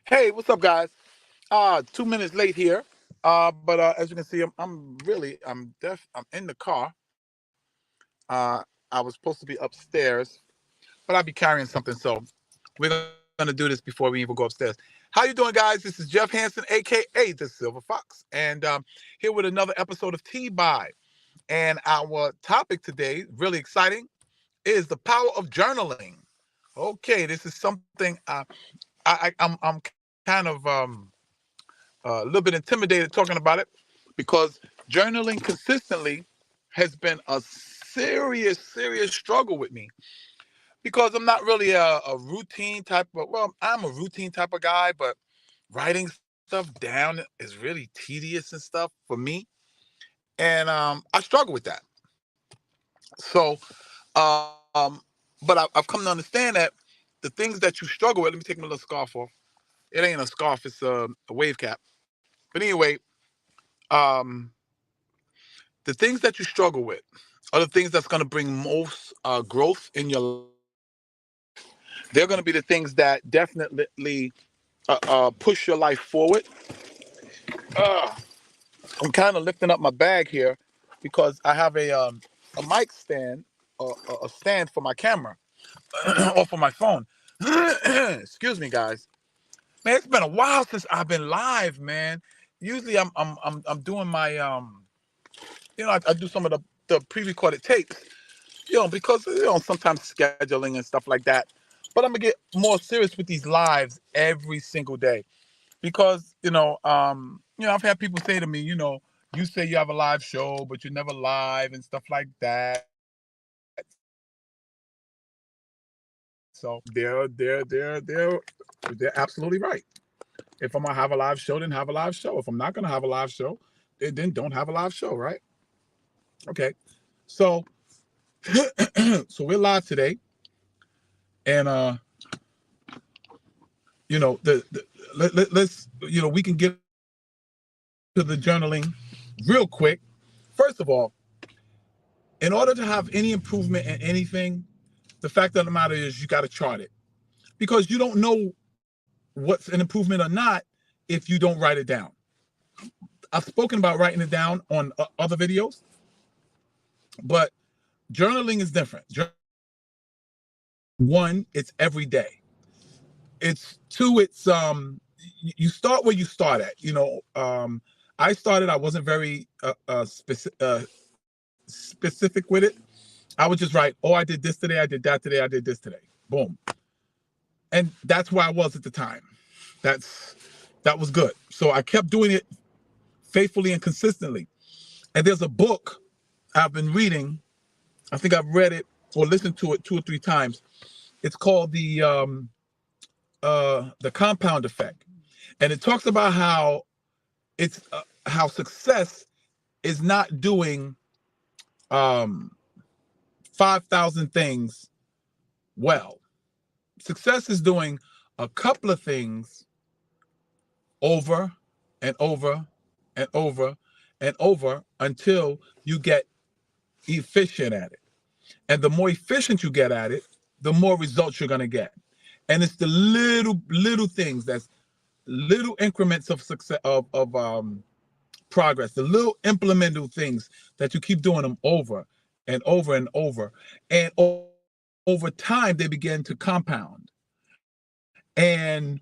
Hey, what's up, guys? 2 minutes late here. But as you can see, I'm in the car. Uh, I was supposed to be upstairs, but I'll be carrying something, so we're gonna do this before we even go upstairs. How you doing, guys? This is Jeff Hansen, aka the Silver Fox, and here with another episode of T By. And our topic today, really exciting, is the power of journaling. Okay, this is something I'm kind of a little bit intimidated talking about it because journaling consistently has been a serious struggle with me because I'm not really a routine type of, well, I'm a routine type of guy, but writing stuff down is really tedious and stuff for me. And I struggle with that. So, um, but I've come to understand that the things that you struggle with, let me take my little scarf off. It ain't a scarf, it's a wave cap. But anyway, um, the things that you struggle with are the things that's going to bring most growth in your life. They're going to be the things that definitely push your life forward. Uh, I'm kind of lifting up my bag here because I have a mic stand, a stand for my camera or for my phone. Excuse me, guys. Man, it's been a while since I've been live, man. Usually I'm doing my I do some of the pre-recorded tapes, because sometimes scheduling and stuff like that. But I'm gonna get more serious with these lives every single day because I've had people say to me, you say you have a live show, but you're never live and stuff like that. So they're absolutely right. If I'm gonna have a live show, then have a live show. If I'm not gonna have a live show, then don't have a live show, right? Okay. So so we're live today, and let's we can get to the journaling real quick. First of all, in order to have any improvement in anything, the fact of the matter is you got to chart it because you don't know what's an improvement or not if you don't write it down. I've spoken about writing it down on other videos, but journaling is different. One, it's every day. It's two, it's you start where you start at. I wasn't very specific with it. I would just write, oh, I did this today, I did that today, I did this today. Boom. And that's where I was at the time. That was good. So I kept doing it faithfully and consistently. And there's a book I've been reading. I think I've read it or listened to it 2 or 3 times. It's called the Compound Effect, and it talks about how how success is not doing 5,000 things well. Success is doing a couple of things over and over and over and over until you get efficient at it. And the more efficient you get at it, the more results you're going to get. And it's the little things, that's little increments of success, of progress, the little implemental things that you keep doing them over and over and over. And over time, they begin to compound. And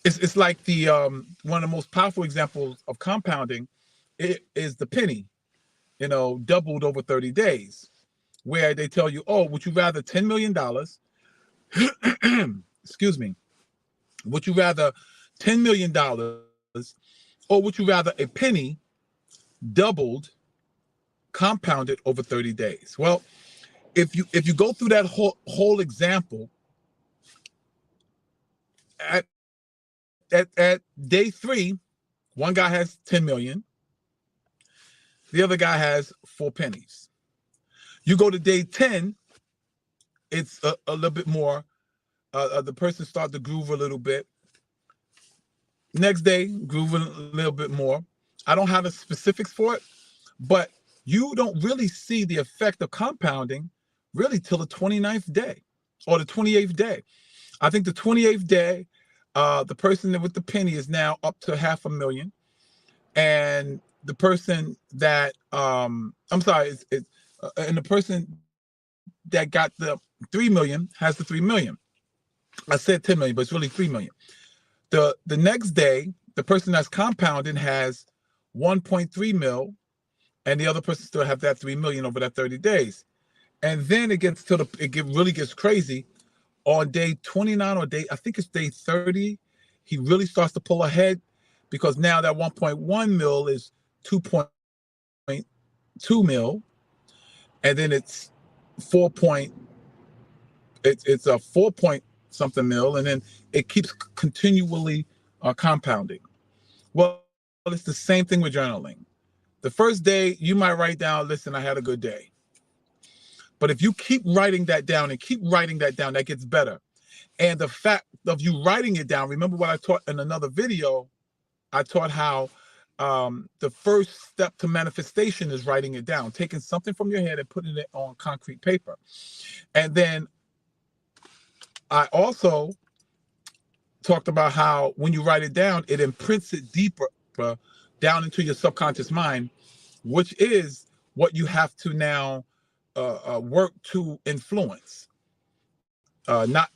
it's like the one of the most powerful examples of compounding is the penny, doubled over 30 days, where they tell you, oh, would you rather $10 million? Excuse me. Would you rather $10 million, or would you rather a penny doubled, compounded over 30 days? Well, if you go through that whole example, at day 3, one guy has 10 million, the other guy has 4 pennies. You go to day 10, it's a little bit more. The person starts to groove a little bit. Next day, grooving a little bit more. I don't have the specifics for it, but you don't really see the effect of compounding really till the 29th day or the 28th day. I think the 28th day, The person with the penny is now up to 500,000, and the person that I'm sorry, and the person that got the 3 million has the 3 million. I said 10 million, but it's really 3 million. The next day, the person that's compounding has 1.3 mil, and the other person still have that 3 million over that 30 days. And then it gets to really gets crazy on day 29 or I think it's day 30. He really starts to pull ahead, because now that 1.1 mil is 2.2 mil, and then it's 4 point, it's a 4 point something mil, and then it keeps continually compounding. Well, it's the same thing with journaling. The first day you might write down, listen, I had a good day. But if you keep writing that down and keep writing that down, that gets better. And the fact of you writing it down, remember what I taught in another video? I taught how the first step to manifestation is writing it down, taking something from your head and putting it on concrete paper. And then I also talked about how when you write it down, it imprints it deeper down into your subconscious mind, which is what you have to now work to influence. Not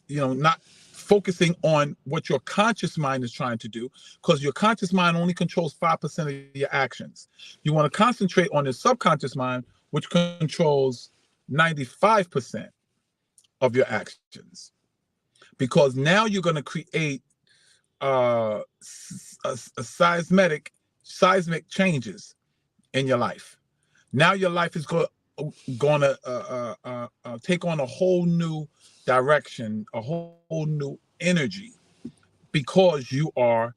focusing on what your conscious mind is trying to do, because your conscious mind only controls 5% of your actions. You want to concentrate on the subconscious mind, which controls 95% of your actions, because now you're going to create a seismic changes in your life. Now your life is going to take on a whole new direction, a whole new energy, because you are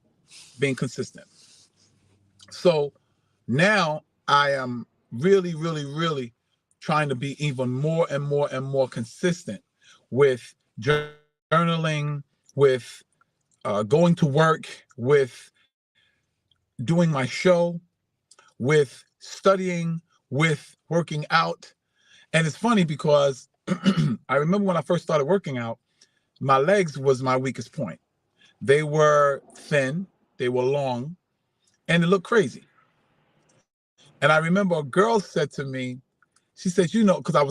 being consistent. So now I am really, really, really trying to be even more and more and more consistent with journaling, with going to work, with doing my show, with studying, with working out. And it's funny because I remember when I first started working out, my legs was my weakest point. They were thin, they were long, and it looked crazy. And I remember a girl said to me, she said, because I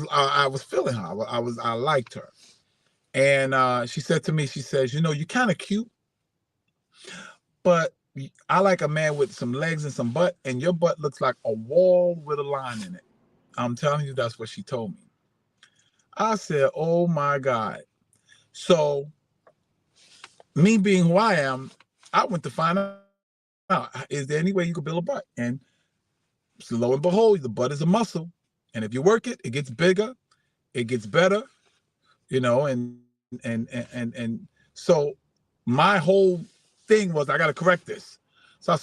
was feeling her, I liked her, and she said to me, she says, you're kind of cute, but I like a man with some legs and some butt, and your butt looks like a wall with a line in it. I'm telling you, that's what she told me. I said, oh my God. So me being who I am, I went to find out, is there any way you could build a butt? And lo and behold, the butt is a muscle. And if you work it, it gets bigger, it gets better, and so my whole thing was, I got to correct this. So I was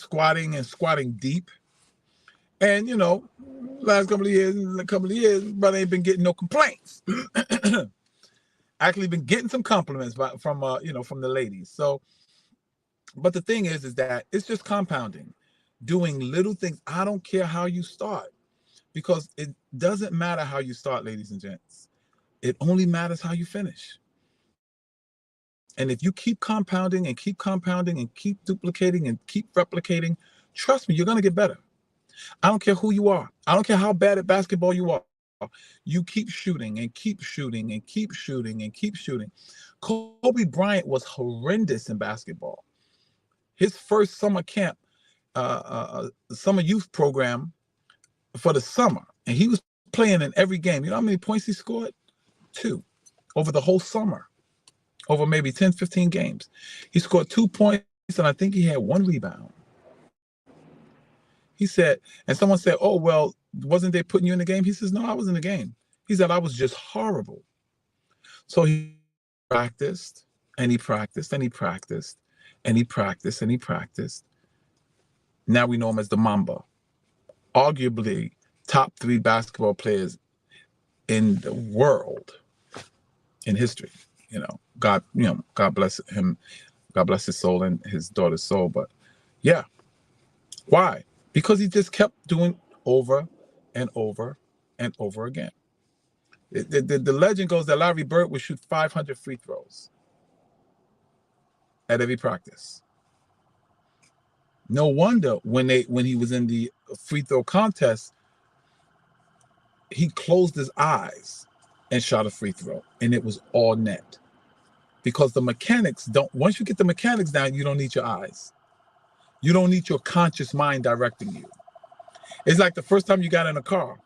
squatting deep. And, last couple of years, brother ain't been getting no complaints. Actually been getting some compliments from the ladies. So, but the thing is that it's just compounding, doing little things. I don't care how you start, because it doesn't matter how you start, ladies and gents. It only matters how you finish. And if you keep compounding and keep compounding and keep duplicating and keep replicating, trust me, you're going to get better. I don't care who you are. I don't care how bad at basketball you are. You keep shooting and keep shooting and keep shooting and keep shooting. Kobe Bryant was horrendous in basketball. His first summer camp, summer youth program for the summer, and he was playing in every game. You know how many points he scored? 2 over the whole summer, over maybe 10, 15 games. He scored 2 points, and I think he had 1 rebound. He said, and someone said, oh, well, wasn't they putting you in the game? He says, no, I was in the game. He said, I was just horrible. So he practiced, and he practiced, and he practiced, and he practiced, and he practiced. Now we know him as the Mamba, arguably top 3 basketball players in the world, in history. God bless him. God bless his soul and his daughter's soul. But yeah, why? Because he just kept doing over and over and over again. The legend goes that Larry Bird would shoot 500 free throws. at every practice. No wonder when he was in the free throw contest, he closed his eyes and shot a free throw, and it was all net. Because the mechanics don't, once you get the mechanics down, you don't need your eyes. You don't need your conscious mind directing you. It's like the first time you got in a car.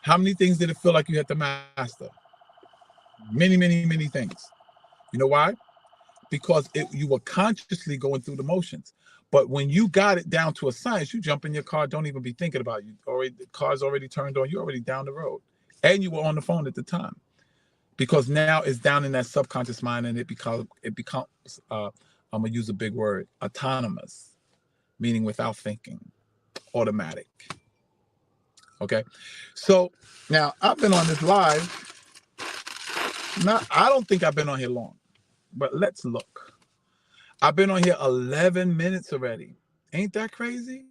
How many things did it feel like you had to master? Many, many, many things. You know why? Because you were consciously going through the motions. But when you got it down to a science, you jump in your car, don't even be thinking about it. The car's already turned on, you're already down the road. And you were on the phone at the time. Because now it's down in that subconscious mind, and it becomes I'm gonna use a big word, autonomous, meaning without thinking, automatic. Okay, so now I've been on this live. Now I don't think I've been on here long, but let's look. I've been on here 11 minutes already. Ain't that crazy?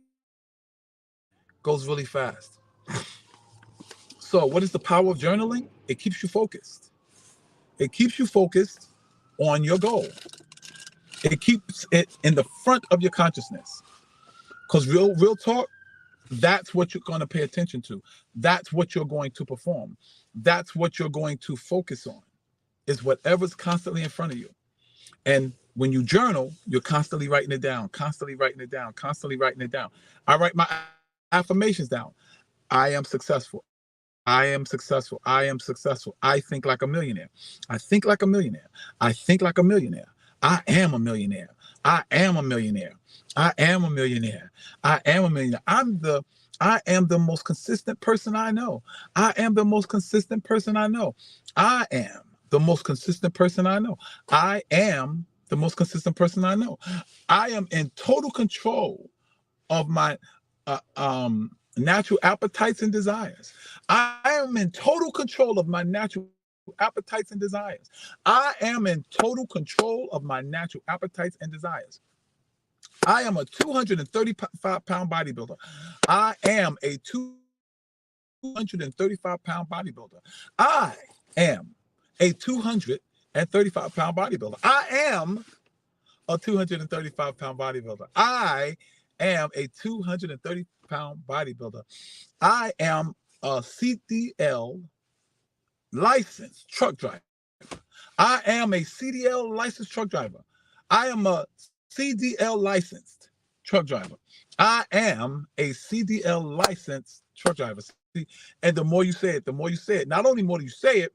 Goes really fast. So what is the power of journaling? It keeps you focused. It keeps you focused on your goal. It keeps it in the front of your consciousness. Because real talk, that's what you're going to pay attention to. That's what you're going to perform. That's what you're going to focus on, is whatever's constantly in front of you. And when you journal, you're constantly writing it down, constantly writing it down, constantly writing it down. I write my affirmations down. I am successful. I am successful. I am successful. I think like a millionaire. I think like a millionaire. I think like a millionaire. I am a millionaire. I am a millionaire. I am a millionaire. I am a millionaire. I am the most consistent person I know. I am the most consistent person I know. I am the most consistent person I know. I am the most consistent person I know. I am in total control of my natural appetites and desires. I am in total control of my natural appetites and desires. I am in total control of my natural appetites and desires. I am a 235-pound bodybuilder. I am a 235-pound bodybuilder. I am a 235-pound bodybuilder. I am a 235-pound bodybuilder. I am a 230-pound bodybuilder. I am a CDL licensed truck driver. I am a CDL licensed truck driver. I am a CDL licensed truck driver. I am a CDL licensed truck driver. And the more you say it, the more you say it. Not only more do you say it,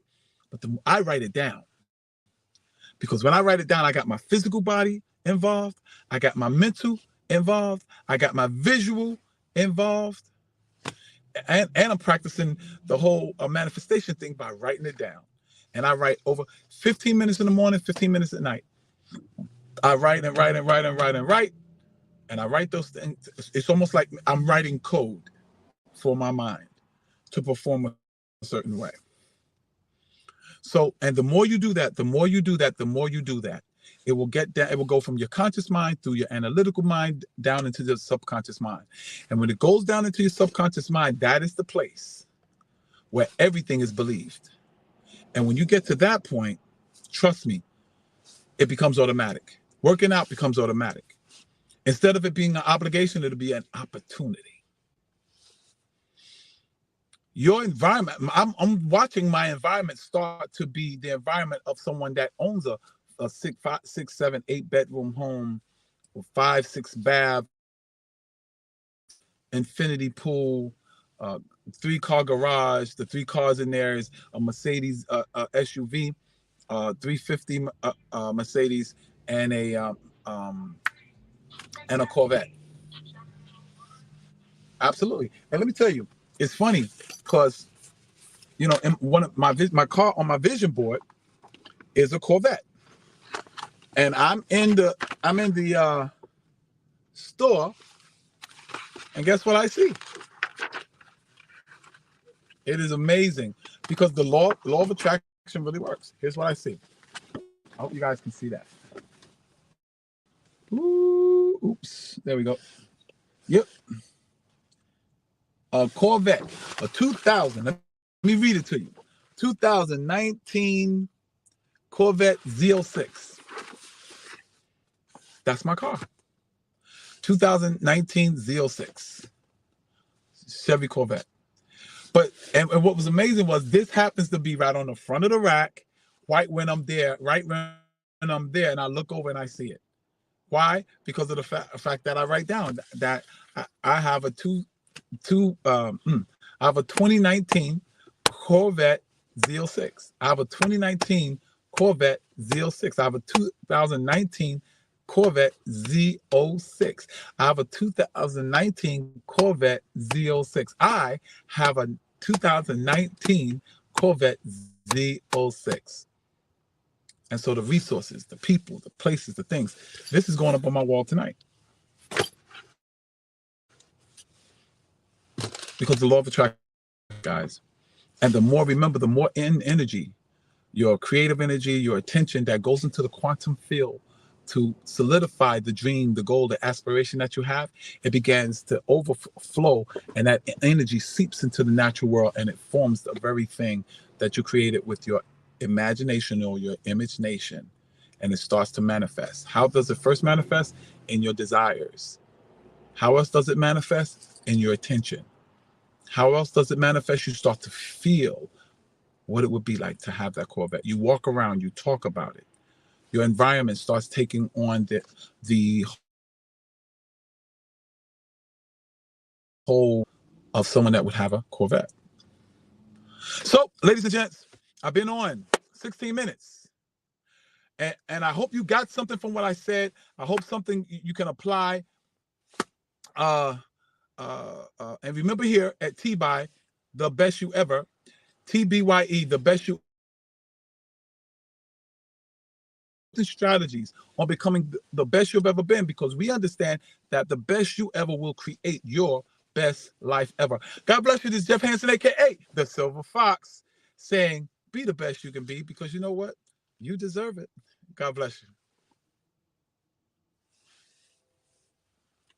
but I write it down. Because when I write it down, I got my physical body involved. I got my mental involved. I got my visual involved. And I'm practicing the whole manifestation thing by writing it down. And I write over 15 minutes in the morning, 15 minutes at night. I write and write and write and write and write. And I write those things. It's almost like I'm writing code for my mind to perform a certain way. So, and the more you do that, the more you do that, the more you do that, it will get down. It will go from your conscious mind through your analytical mind down into the subconscious mind. And when it goes down into your subconscious mind, that is the place where everything is believed. And when you get to that point, trust me, it becomes automatic. Working out becomes automatic. Instead of it being an obligation, it'll be an opportunity. Your environment, I'm watching my environment start to be the environment of someone that owns a 6, 7, 8 bedroom home with 5, 6 baths, infinity pool, 3-car garage. The 3 cars in there is a Mercedes SUV, 350 Mercedes, and a Corvette. Absolutely. And let me tell you, it's funny because, you know, in one of my car on my vision board is a Corvette, and I'm in the store, and guess what I see? It is amazing because the law of attraction really works. Here's what I see. I hope you guys can see that. Ooh, oops, there we go. Yep. A Corvette, a 2000. Let me read it to you. 2019 Corvette Z06. That's my car. 2019 Z06 Chevy Corvette. But and what was amazing was this happens to be right on the front of the rack, right when I'm there, and I look over and I see it. Why? Because of the fact that I write down that I have a I have a 2019 Corvette Z06. I have a 2019 Corvette Z06. I have a 2019 Corvette Z06. I have a 2019 Corvette Z06. I have a 2019 Corvette Z06. And so the resources, the people, the places, the things, this is going up on my wall tonight. Because the law of attraction, guys. And the more, remember, the more energy, your creative energy, your attention that goes into the quantum field to solidify the dream, the goal, the aspiration that you have, it begins to overflow, and that energy seeps into the natural world, and it forms the very thing that you created with your imagination or your imagination, and it starts to manifest. How does it first manifest? In your desires. How else does it manifest? In your attention. How else does it manifest? You start to feel what it would be like to have that Corvette. You walk around, you talk about it. Your environment starts taking on the whole of someone that would have a Corvette. So, ladies and gents, I've been on 16 minutes. And I hope you got something from what I said. I hope something you can apply. And remember here at T-Buy, the best you ever, TBYE, the best you strategies on becoming the best you've ever been, because we understand that the best you ever will create your best life ever. God bless you. This is Jeff Hansen, aka the Silver Fox, saying be the best you can be, because you know what? You deserve it. God bless you.